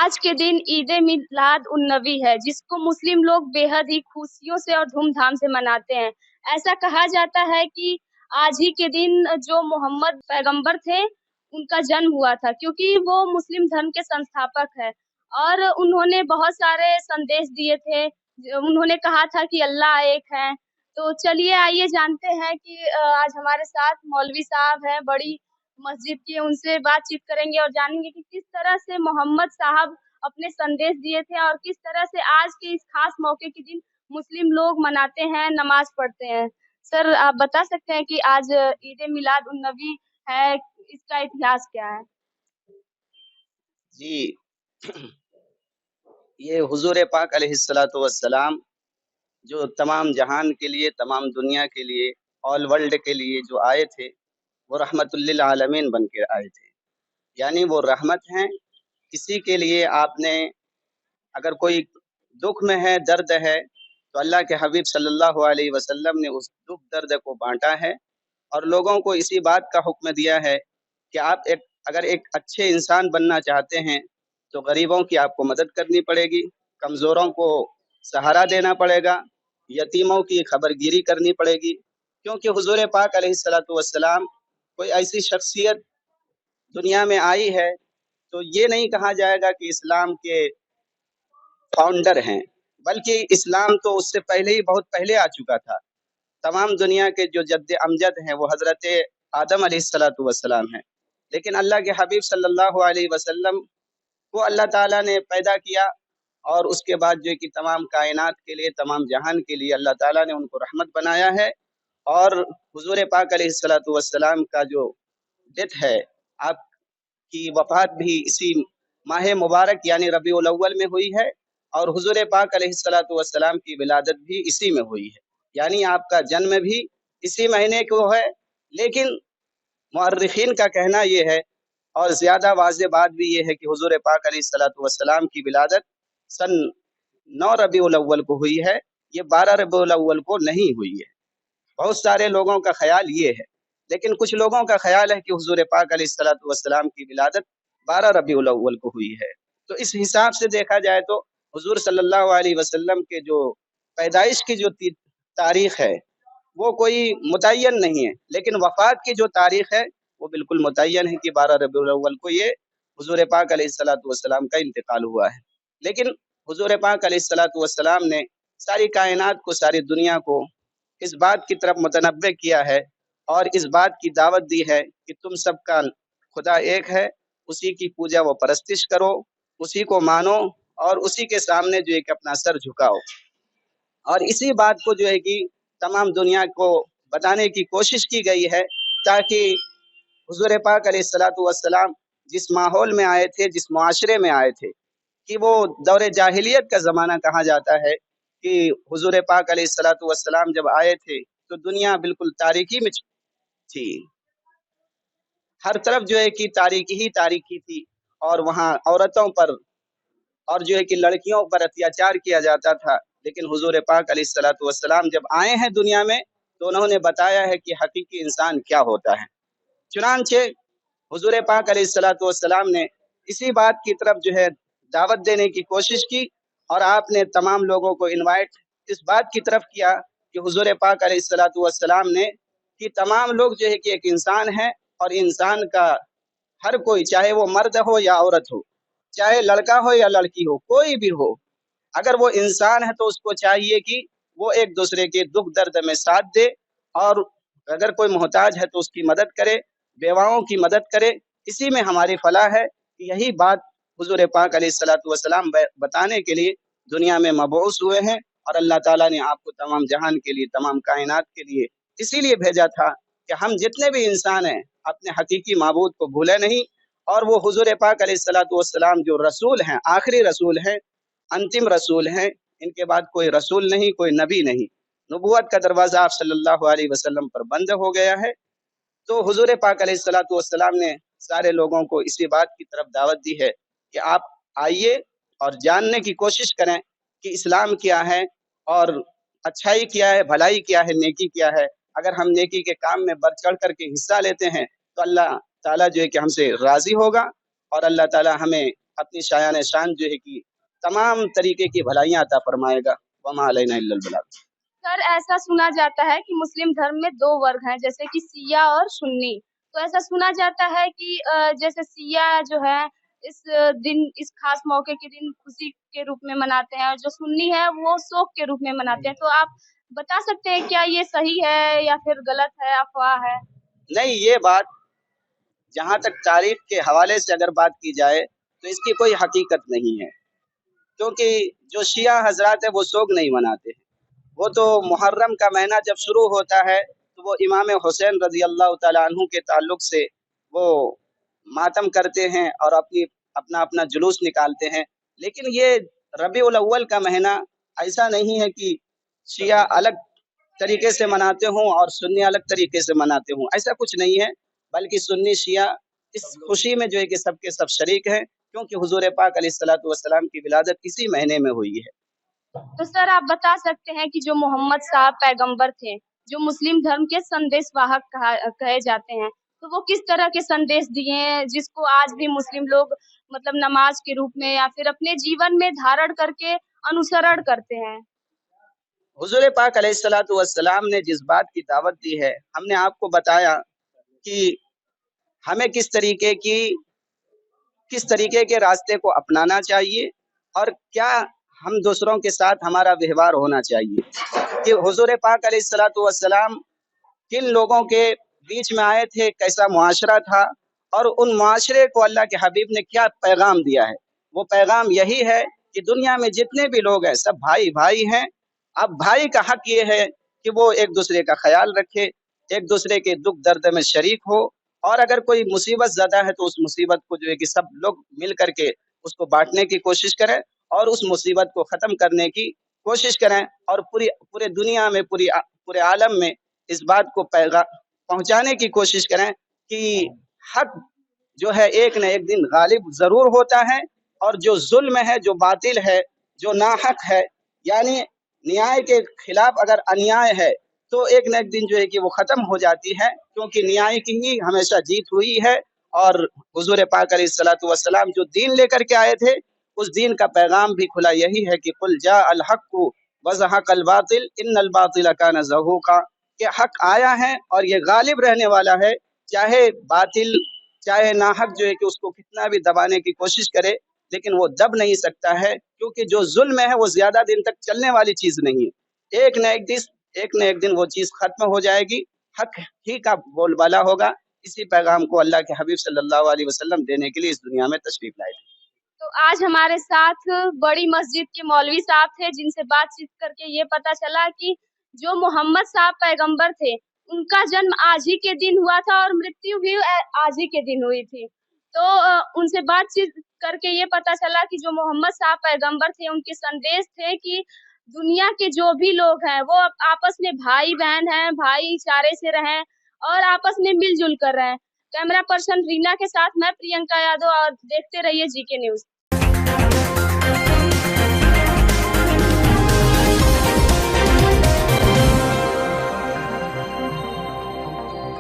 आज के दिन ईद मिलाद उन नबी है, जिसको मुस्लिम लोग बेहद ही खुशियों से और धूमधाम से मनाते हैं। ऐसा कहा जाता है कि आज ही के दिन जो मोहम्मद पैगंबर थे, उनका जन्म हुआ था, क्योंकि वो मुस्लिम धर्म के संस्थापक है और उन्होंने बहुत सारे संदेश दिए थे। उन्होंने कहा था कि अल्लाह एक है। तो चलिए आइए जानते हैं कि आज हमारे साथ मौलवी साहब हैं, बड़ी मस्जिद की, उनसे बातचीत करेंगे और जानेंगे कि किस तरह से मोहम्मद साहब अपने संदेश दिए थे और किस तरह से आज के इस खास मौके के दिन मुस्लिम लोग मनाते हैं, नमाज पढ़ते हैं। सर, आप बता सकते हैं कि आज ईद मिलाद उन नबी है, इसका इतिहास क्या है? जी। ये हुजूर पाक अलैहिस्सलातु वस्सलाम जो तमाम जहान के लिए, तमाम दुनिया के लिए, ऑल वर्ल्ड के लिए जो आए थे, वो रहमतुल लिल आलमीन बन के आए थे। यानी वो रहमत हैं। किसी के लिए आपने अगर कोई दुख में है, दर्द है, तो अल्लाह के हबीब सल्लल्लाहु अलैहि वसल्लम ने उस दुख दर्द को बाँटा है और लोगों को इसी बात का हुक्म दिया है कि आप अगर एक अच्छे इंसान बनना चाहते हैं, तो गरीबों की आपको मदद करनी पड़ेगी, कमज़ोरों को सहारा देना पड़ेगा, यतीमों की खबरगिरी करनी पड़ेगी। क्योंकि हुजूर पाक अलैहिस्सलातु वस्सलाम कोई ऐसी शख्सियत दुनिया में आई है, तो ये नहीं कहा जाएगा कि इस्लाम के फाउंडर हैं, बल्कि इस्लाम तो उससे पहले ही बहुत पहले आ चुका था। तमाम दुनिया के जो जद्द अमजद हैं वो हज़रत आदम अलैहिस्सलातु वस्सलाम हैं। लेकिन अल्लाह के हबीब सल्लल्लाहु अलैहि वसल्लम को अल्लाह ताला ने पैदा किया और उसके बाद जो है कि तमाम कायनात के लिए, तमाम जहान के लिए अल्लाह ताला ने उनको रहमत बनाया है। और हुजूर पाक अलैहिस्सलातु वस्सलाम का जो डेथ है, आपकी वफ़ात भी इसी माह मुबारक यानी रबीउल अव्वल में हुई है और हुजूर पाक अलैहिस्सलातु वस्सलाम की विलादत भी इसी में हुई है। यानी आपका जन्म भी इसी महीने को है। लेकिन मुअर्रिखीन का कहना ये है और ज़्यादा वाज़ेह बात भी ये है कि हुजूर पाक अलैहिस्सलातु वस्सलाम की विलादत सन 9 रबीउल अव्वल को हुई है, ये 12 रबीउल अव्वल को नहीं हुई है। बहुत सारे लोगों का ख़याल ये है, लेकिन कुछ लोगों का ख़याल है कि हुजूर पाक अलैहिस्सलातु वस्सलाम की विलादत 12 रबीउल अव्वल को हुई है। तो इस हिसाब से देखा जाए तो हुजूर सल्लल्लाहु अलैहि वसल्लम के जो पैदाइश की जो तारीख़ है, वो कोई मुतय्यन नहीं है, लेकिन वफ़ात की जो तारीख़ है, वो बिल्कुल मुतय्यन है कि 12 रबीउल अव्वल को ये हुजूर पाक अलैहिस्सलातु वस्सलाम का इंतकाल हुआ है। लेकिन हुजूर पाक अलैहिस्सलातु वस्सलाम ने सारी कायनात को, सारी दुनिया को इस बात की तरफ मुतनब्बे किया है और इस बात की दावत दी है कि तुम सबका खुदा एक है, उसी की पूजा व परस्तिश करो, उसी को मानो और उसी के सामने जो है कि अपना सर झुकाओ। और इसी बात को जो है कि तमाम दुनिया को बताने की कोशिश की गई है, ताकि हुजूर पाक अलैहिस्सलातु वस्सलाम जिस माहौल में आए थे, जिस मुआशरे में आए थे, कि वो दौरे जाहिलियत का ज़माना कहा जाता है, कि हुजूर पाक अलैहिस्सलातु वस्सलाम जब आए थे तो दुनिया बिल्कुल तारीकी में थी। हर तरफ जो है कि तारीकी ही तारीकी थी और वहाँ औरतों पर और जो है कि लड़कियों पर अत्याचार किया जाता था। लेकिन हुजूर पाक अलैहिस्सलातु वस्सलाम जब आए हैं दुनिया में, तो उन्होंने बताया है कि हकीकी इंसान क्या होता है। चुनांचे हुजूर पाक अलैहिस्सलातु वस्सलाम ने इसी बात की तरफ जो है दावत देने की कोशिश की और आपने तमाम लोगों को इनवाइट इस बात की तरफ किया कि हुजूर पाक अलैहिस्सलातु वस्सलाम ने कि तमाम लोग जो है कि एक इंसान है और इंसान का हर कोई, चाहे वो मर्द हो या औरत हो, चाहे लड़का हो या लड़की हो, कोई भी हो, अगर वो इंसान है तो उसको चाहिए कि वो एक दूसरे के दुख दर्द में साथ दे और अगर कोई मोहताज है तो उसकी मदद करे, बेवाओं की मदद करे। इसी में हमारी फलाह है। यही बात हुजूर पाक अलैहिस्सलातु वस्सलाम बताने के लिए दुनिया में मबऊस हुए हैं और अल्लाह ताला ने आपको तमाम जहान के लिए, तमाम कायनात के लिए इसीलिए भेजा था कि हम जितने भी इंसान हैं अपने हकीकी माबूद को भूले नहीं। और वो हुजूर पाक अलैहिस्सलातु वस्सलाम जो रसूल हैं, आखिरी रसूल हैं, अंतिम रसूल हैं, इनके बाद कोई रसूल नहीं, कोई नबी नहीं। नबूवत का दरवाज़ा आप सल्लल्लाहु अलैहि वसल्लम पर बंद हो गया है। तो हुजूर पाक अलैहिस्सलातु वस्सलाम ने सारे लोगों को इसी बात की तरफ दावत दी है कि आप आइए और जानने की कोशिश करें कि इस्लाम क्या है और अच्छाई क्या है, भलाई क्या है, नेकी क्या है। अगर हम नेकी के काम में बढ़ चढ़ करके हिस्सा लेते हैं तो अल्लाह ताला जो है कि हमसे राज़ी होगा और अल्लाह ताला हमें अपनी शायान शान जो है कि तमाम तरीके की भलाइयाँ अता फरमाएगा। वमा अलैना इल्लल बलाग। सर ऐसा सुना जाता है कि मुस्लिम धर्म में दो वर्ग हैं, जैसे कि सिया और सुन्नी। तो ऐसा सुना जाता है कि जैसे सिया जो है इस दिन, इस खास मौके के दिन खुशी के रूप में मनाते हैं, और जो सुन्नी है वो शोक के रूप में मनाते हैं। तो आप बता सकते हैं क्या ये सही है या फिर गलत है, अफवाह है? नहीं, ये बात जहाँ तक तारीख के हवाले से अगर बात की जाए तो इसकी कोई हकीकत नहीं है, क्योंकि जो शिया हजरात है वो शोक नहीं मनाते हैं। वो तो मुहर्रम का महीना जब शुरू होता है तो वो इमाम हुसैन रजी अल्लाह तआला अन्हु के ताल्लुक से वो मातम करते हैं और अपना अपना जुलूस निकालते हैं। लेकिन ये रबीउल अव्वल का महीना ऐसा नहीं है कि शिया अलग तरीके से मनाते हों और सुन्नी अलग तरीके से मनाते हों, ऐसा कुछ नहीं है। बल्कि सुन्नी शिया इस खुशी में जो है कि सबके सब शरीक हैं, क्योंकि हुजूर पाक अलैहिस्सलातु वस्सलाम की विलादत इसी महीने में हुई है। तो सर आप बता सकते हैं कि जो मोहम्मद साहब पैगंबर थे, जो मुस्लिम धर्म के संदेशवाहक कहे जाते हैं, तो वो किस तरह के संदेश दिए हैं जिसको आज भी मुस्लिम लोग मतलब नमाज के रूप में या फिर अपने जीवन में धारण करके अनुसरण करते हैं? हुजूर पाक अलैहिस्सलातु वस्सलाम ने जिस बात की दावत दी है, हमने आपको बताया कि हमें किस तरीके के रास्ते को अपनाना चाहिए और क्या हम दूसरों के साथ हमारा व्यवहार होना चाहिए। कि हुजूर पाक अलैहिस्सलातु वस्सलाम किन लोगों के बीच में आए थे, कैसा मुआशरा था, और उन मुआशरे को अल्लाह के हबीब ने क्या पैगाम दिया है। वो पैगाम यही है कि दुनिया में जितने भी लोग हैं सब भाई भाई हैं। अब भाई का हक ये है कि वो एक दूसरे का ख्याल रखे, एक दूसरे के दुख दर्द में शरीक हो, और अगर कोई मुसीबत ज़्यादा है तो उस मुसीबत को जो है कि सब लोग मिल करके उसको बांटने की कोशिश करें और उस मुसीबत को ख़त्म करने की कोशिश करें, और पूरे दुनिया में पूरे आलम में इस बात को पहुंचाने की कोशिश करें कि हक जो है एक न एक दिन गालिब ज़रूर होता है, और जो जुल्म है, जो बातिल है, जो नाहक है, यानी न्याय के खिलाफ अगर अन्याय है तो एक न एक दिन जो है कि वो ख़त्म हो जाती है, क्योंकि न्याय की ही हमेशा जीत हुई है। और हुजूर पाक अलैहिस्सलातु वस्सलाम जो दीन लेकर के आए थे, उस दीन का पैगाम भी खुला यही है कि कुल जा अल हक़्क़ु व ज़हक़ल बातिल इन्नल बातिल कान ज़हूक़ा, कि हक आया है और ये गालिब रहने वाला है, चाहे बातिल चाहे नाहक जो है कि उसको कितना भी दबाने की कोशिश करे, लेकिन वो दब नहीं सकता है, क्योंकि जो जुल्म है वो ज्यादा दिन तक चलने वाली चीज नहीं है। एक न एक दिन वो चीज खत्म हो जाएगी, हक ही का बोलबाला होगा। इसी पैगाम को अल्लाह के हबीब सल्लल्लाहु अलैहि वसल्लम देने के लिए इस दुनिया में तशरीफ लाए थे। तो आज हमारे साथ बड़ी मस्जिद के मौलवी साहब थे, जिनसे बातचीत करके ये पता चला कि जो मोहम्मद साहब पैगंबर थे, उनका जन्म आज ही के दिन हुआ था और मृत्यु भी आज ही के दिन हुई थी। तो उनसे बातचीत करके ये पता चला कि जो मोहम्मद साहब पैगंबर थे, उनके संदेश थे कि दुनिया के जो भी लोग हैं वो आपस में भाई बहन हैं, भाईचारे से रहें और आपस में मिलजुल कर रहें। कैमरा पर्सन रीना के साथ मैं प्रियंका यादव, और देखते रहिए जीके न्यूज।